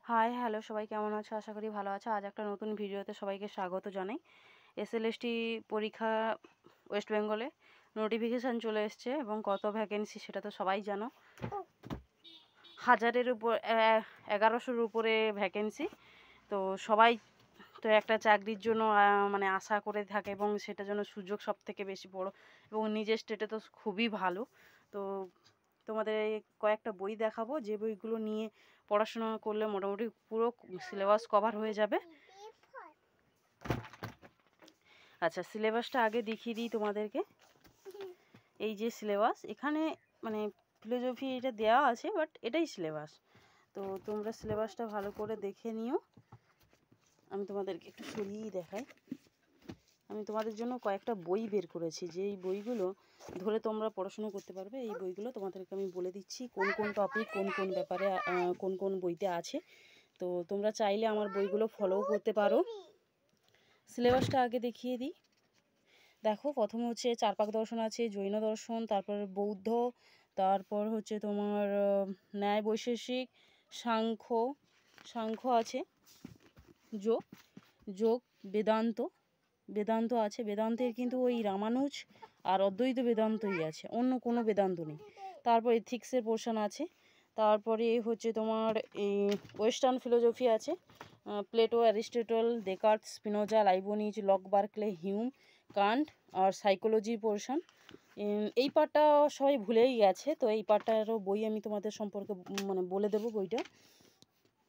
Hi hello সবাই কেমন আছো? আশা করি ভালো আছো। আজ একটা নতুন ভিডিওতে সবাইকে স্বাগত জানাই। এসএলএসটি পরীক্ষা ওয়েস্ট বেঙ্গলে নোটিফিকেশান চলে এসছে এবং কত ভ্যাকেন্সি সেটা তো সবাই জানো। 1000-এর উপর 1100-র উপরে ভ্যাকেন্সি। তো সবাই তো একটা চাকরির জন্য মানে আশা করে থাকে এবং সেটার জন্য সুযোগ সব থেকে বেশি বড় এবং নিজের স্টেটে তো খুবই ভালো। তো তোমাদের কয়েকটা বই দেখাবো যে বইগুলো নিয়ে পড়াশোনা করলে মোটামুটি পুরো সিলেবাস কভার হয়ে যাবে। আচ্ছা, সিলেবাসটা আগে দেখিয়ে দিই তোমাদেরকে। এই যে সিলেবাস, এখানে মানে ফিলোজফি এটা দেওয়া আছে, বাট এটাই সিলেবাস। তো তোমরা সিলেবাসটা ভালো করে দেখে নিও। আমি তোমাদেরকে একটু সরিয়েই দেখাই। আমি তোমাদের জন্য কয়েকটা বই বের করেছি, যেই বইগুলো ধরে তোমরা পড়াশোনা করতে পারবে। এই বইগুলো তোমাদেরকে আমি বলে দিচ্ছি কোন কোন টপিক কোন কোন ব্যাপারে কোন কোন বইতে আছে। তো তোমরা চাইলে আমার বইগুলো ফলো করতে পারো। সিলেবাসটা আগে দেখিয়ে দিই। দেখো, প্রথমে হচ্ছে চার্বাক দর্শন আছে, জৈন দর্শন, তারপর বৌদ্ধ, তারপর হচ্ছে তোমার ন্যায় বৈশেষিক, সাংখ্য আছে, যোগ, বেদান্ত আছে। বেদান্তের কিন্তু ওই রামানুজ আর অদ্বৈত বেদান্তই আছে, অন্য কোনো বেদান্ত নেই। তারপর এথিক্সের পোর্শন আছে। তারপরে হচ্ছে তোমার এই ওয়েস্টার্ন ফিলোজফি আছে, Plato, Aristotle, Descartes, Spinoza, Leibniz, Locke, Berkeley, Hume, Kant আর সাইকোলজির পোর্শন। এই পার্টটা সবাই ভুলেই গেছে, তো এই পার্টটারও বই আমি তোমাদের সম্পর্কে মানে বলে দেবো বইটা।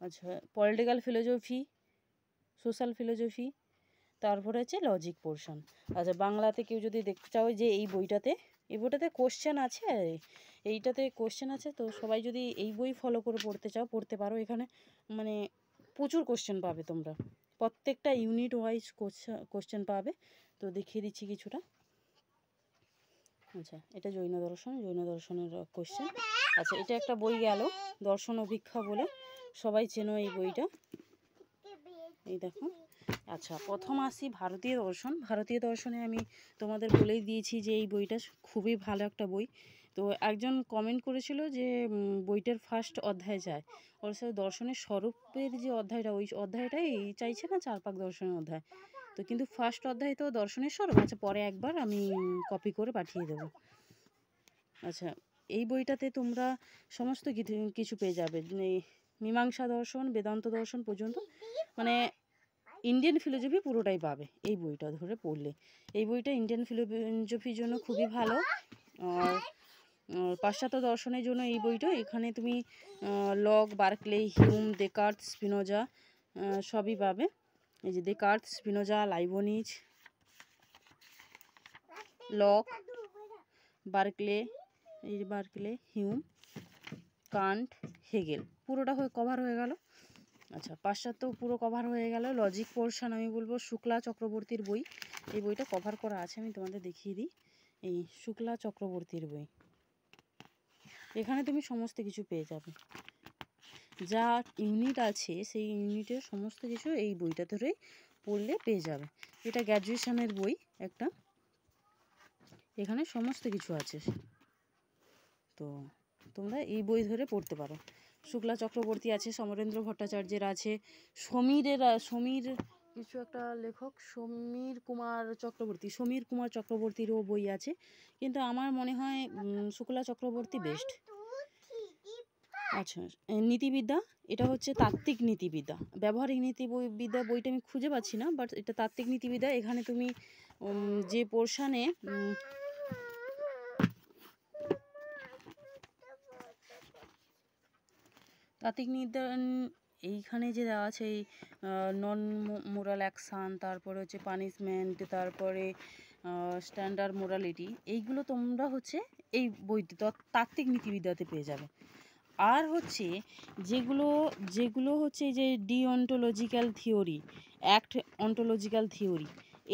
আচ্ছা, পলিটিক্যাল ফিলোজফি, সোশ্যাল ফিলোজফি, তারপরে হচ্ছে লজিক পোর্শন। আচ্ছা, বাংলাতে কেউ যদি দেখতে চাও যে এই বইটাতে কোশ্চেন আছে, এইটাতে কোশ্চেন আছে। তো সবাই যদি এই বই ফলো করে পড়তে চাও পড়তে পারো। এখানে মানে প্রচুর কোশ্চেন পাবে তোমরা, প্রত্যেকটা ইউনিট ওয়াইজ কোশ্চেন পাবে। তো দেখিয়ে দিচ্ছি কিছুটা। আচ্ছা, এটা জৈন দর্শনের কোশ্চেন। আচ্ছা, এটা একটা বই গেল, দর্শন অভিক্ষা বলে, সবাই চেনো এই বইটা। এই দেখো। আচ্ছা, প্রথম আসি ভারতীয় দর্শনে আমি তোমাদের বলেই দিয়েছি যে এই বইটা খুবই ভালো একটা বই। তো একজন কমেন্ট করেছিল যে বইটার ফার্স্ট অধ্যায় যায়, ওর সাথে দর্শনের স্বরূপের যে অধ্যায়টা, ওই অধ্যায়টাই চাইছে না চার্বাক দর্শনের অধ্যায়। তো কিন্তু ফার্স্ট অধ্যায় তো দর্শনের স্বরূপ। আচ্ছা, পরে একবার আমি কপি করে পাঠিয়ে দেবো। আচ্ছা, এই বইটাতে তোমরা সমস্ত কিছু পেয়ে যাবে, মীমাংসা দর্শন, বেদান্ত দর্শন পর্যন্ত, মানে ইন্ডিয়ান ফিলোজফি পুরোটাই পাবে এই বইটা ধরে পড়লে। এই বইটা ইন্ডিয়ান ফিলোজফির জন্য খুবই ভালো। আর পাশ্চাত্য দর্শনের জন্য এই বইটা, এখানে তুমি Locke, Berkeley, Hume, Descartes, Spinoza সবই পাবে। এই যে Descartes, Spinoza, Leibniz, Locke, Berkeley, Hume, Kant, Hegel, পুরোটা কভার হয়ে গেল। আচ্ছা, পাশ্চাত্য পুরো কভার হয়ে গেল। লজিক পোর্শন আমি বলবো শুক্লা চক্রবর্তীর বই, এই বইটা কভার করা আছে। আমি তোমাদের দেখিয়ে দিই, এই শুক্লা চক্রবর্তীর বই। এখানে তুমি সমস্ত কিছু পেয়ে যাবে, যা ইউনিট আছে সেই ইউনিটের সমস্ত কিছু এই বইটা ধরেই পড়লে পেয়ে যাবে। এটা গ্র্যাজুয়েশনের বই একটা, এখানে সমস্ত কিছু আছে। তো তোমরা এই বই ধরে পড়তে পারো। শুক্লা চক্রবর্তী আছে, সমরেন্দ্র ভট্টাচার্যের আছে, সমীর কিছু একটা লেখক, সমীর কুমার চক্রবর্তীরও বই আছে, কিন্তু আমার মনে হয় শুক্লা চক্রবর্তী বেস্ট। আচ্ছা, নীতিবিদ্যা, এটা হচ্ছে তাত্ত্বিক নীতিবিদ্যা। ব্যবহারিক নীতিবিদ্যা বইটা আমি খুঁজে পাচ্ছি না, বাট এটা তাত্ত্বিক নীতিবিদ্যা। এখানে তুমি যে পোর্শানে তাত্ত্বিক নির্ধারণ, এইখানে যে দেওয়া আছে এই নন মোরাল অ্যাকশান, তারপরে হচ্ছে পানিশমেন্ট, তারপরে স্ট্যান্ডার্ড মোরালিটি, এইগুলো তোমরা হচ্ছে এই বইতে তাত্ত্বিক নীতিবিদ্যাতে পেয়ে যাবে। আর হচ্ছে যেগুলো হচ্ছে এই যে ডিঅন্টোলজিক্যাল থিওরি, অ্যাক্ট অন্টোলজিক্যাল থিওরি,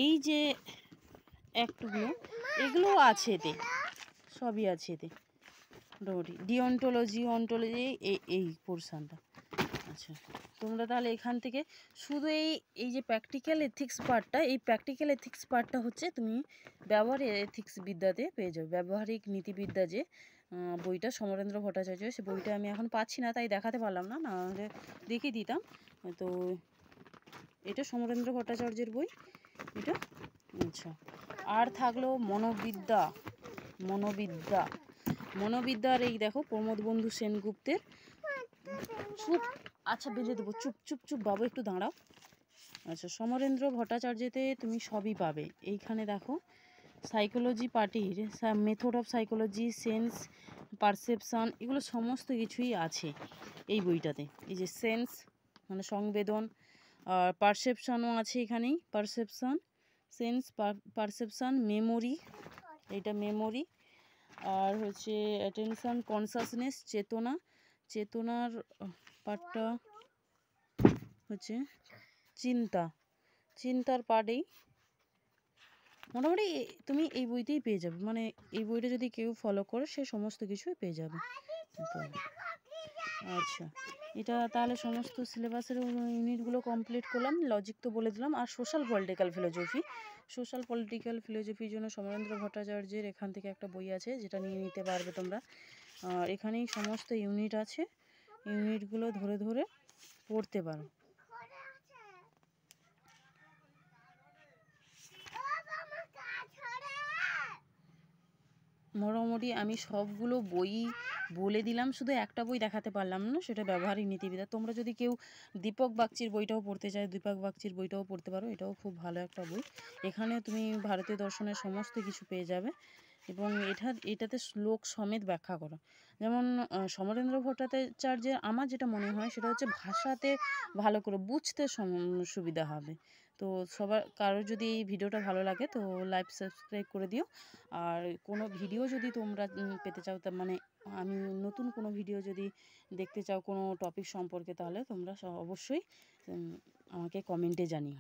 এই যে অ্যাক্টগুলো, এগুলো আছে এতে, সবই আছে এতে মোটামুটি। অন্টোলজি এই পোর্শানটা। আচ্ছা, তোমরা তাহলে এখান থেকে শুধু এই যে প্র্যাকটিক্যাল এথিক্স পার্টটা, এই প্র্যাকটিক্যাল এথিক্স পার্টটা হচ্ছে তুমি ব্যবহারিক এথিক্স বিদ্যাতে পেয়ে যাবে। ব্যবহারিক নীতিবিদ্যা যে বইটা সমরেন্দ্র ভট্টাচার্য, সে বইটা আমি এখন পাচ্ছি না তাই দেখাতে পারলাম না, নাহলে দেখিয়ে দিতাম। তো এটা সমরেন্দ্র ভট্টাচার্যের বই এটা। আচ্ছা, আর থাকলো মনোবিদ্যার এই দেখো প্রমোদ বন্ধু সেনগুপ্তের। চুপ, আচ্ছা বেঁধে দেবো, চুপ চুপ চুপ বাবু, একটু দাঁড়াও। আচ্ছা, সমরেন্দ্র ভট্টাচার্যতে তুমি সবই পাবে। এইখানে দেখো সাইকোলজি পার্টির method of psychology, sense, perception, এগুলো সমস্ত কিছুই আছে এই বইটাতে। এই যে সেন্স মানে সংবেদন, আর পারসেপশানও আছে এখানেই, পারসেপশান, সেন্স, পারসেপশান, মেমোরি, এইটা মেমোরি, আর হচ্ছে অ্যাটেনশান, কনসাসনেস, চেতনার পার্টটা হচ্ছে চিন্তার পার্টেই। মোটামুটি তুমি এই বইতেই পেয়ে যাবে, মানে এই বইটা যদি কেউ ফলো করে সে সমস্ত কিছুই পেয়ে যাবে। তো আচ্ছা, এটা তাহলে সমস্ত সিলেবাসের ইউনিটগুলো কমপ্লিট করলাম। লজিক তো বলে দিলাম। আর সোশ্যাল পলিটিক্যাল ফিলোজফির জন্য সমরেন্দ্র ভট্টাচার্যের এখান থেকে একটা বই আছে, যেটা নিয়ে নিতে পারবে তোমরা। আর এখানেই সমস্ত ইউনিট আছে, ইউনিটগুলো ধরে ধরে পড়তে পারো। মোটামুটি আমি সবগুলো বই বলে দিলাম, শুধু একটা বই দেখাতে পারলাম না, সেটা ব্যবহারিক নীতিবিদ্যা। তোমরা যদি কেউ দীপক বাগচির বইটাও পড়তে চাও, দীপক বাগচির বইটাও পড়তে পারো, এটাও খুব ভালো একটা বই। এখানে তুমি ভারতীয় দর্শনের সমস্ত কিছু পেয়ে যাবে, এবং এটাতে শ্লোক সমেত ব্যাখ্যা করা। যেমন সমরেন্দ্র ভট্টাচার্যের আমার যেটা মনে হয় সেটা হচ্ছে ভাষাতে ভালো করে বুঝতে সুবিধা হবে। তো কারোর যদি এই ভিডিওটা ভালো লাগে তো লাইক সাবস্ক্রাইব করে দিও। আর কোনো ভিডিও যদি তোমরা পেতে চাও, তার মানে আমি নতুন কোনো ভিডিও যদি দেখতে চাও কোনো টপিক সম্পর্কে, তাহলে তোমরা অবশ্যই আমাকে কমেন্টে জানিও।